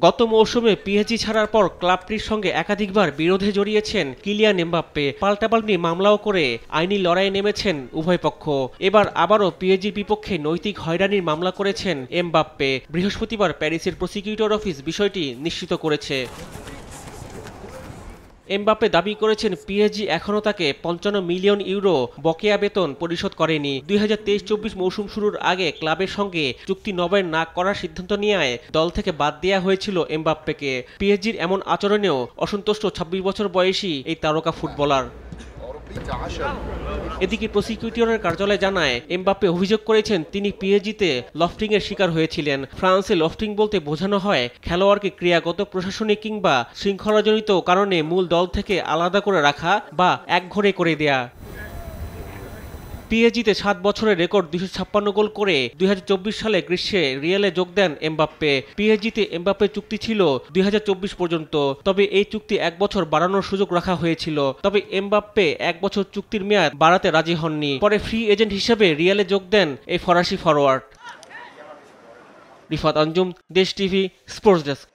গত মৌসুমে পিএসজি ছাড়ার পর ক্লাবটির সঙ্গে একাধিকবার বিরোধে জড়িয়েছেন কিলিয়ান এমবাপ্পে। পাল্টাপাল্টি মামলাও করে আইনি লড়াইয়ে নেমেছেন উভয় পক্ষ। এবার আবারও পিএসজির বিপক্ষে নৈতিক হয়রানির মামলা করেছেন এমবাপ্পে। বৃহস্পতিবার প্যারিসের প্রসিকিউটর অফিস বিষয়টি নিশ্চিত করেছে। এমবাপ্পে দাবি করেছেন পিএসজি এখনও তাকে ৫৫ মিলিয়ন ইউরো বকেয়া বেতন পরিশোধ করেনি। ২০২৩-২৪ মৌসুম শুরুর আগে ক্লাবের সঙ্গে চুক্তি নবায়ন না করার সিদ্ধান্ত নেওয়ায় দল থেকে বাদ দেওয়া হয়েছিল এমবাপ্পেকে। পিএসজির এমন আচরণেও অসন্তুষ্ট ২৬ বছর বয়সী এই তারকা ফুটবলার। এদিকে প্রসিকিউটরের কার্যালয় জানায়, এমবাপ্পে অভিযোগ করেছেন তিনি পিএসজিতে লফটিংয়ের শিকার হয়েছিলেন। ফ্রান্সে লফটিং বলতে বোঝানো হয় খেলোয়াড়কে ক্রিয়াগত, প্রশাসনিক কিংবা শৃঙ্খলাজনিত কারণে মূল দল থেকে আলাদা করে রাখা বা একঘরে করে দেয়া। পিএসজিতে ৭ বছরের রেকর্ড ২৫৬ গোল করে ২০২৪ সালে গ্রীষ্মে রিয়ালে যোগ দেন এমবাপ্পে। পিএসজিতে এমবাপ্পের চুক্তি ছিল ২০২৪ পর্যন্ত, তবে এই চুক্তি ১ বছর বাড়ানোর সুযোগ রাখা হয়েছিল। তবে এমবাপ্পে ১ বছর চুক্তির মেয়াদ বাড়াতে রাজি হননি। পরে ফ্রি এজেন্ট হিসেবে রিয়ালে যোগ দেন এই ফরাসি ফরোয়ার্ড। রিফাত আঞ্জুম, দেশ টিভি, স্পোর্টস ডেস্ক।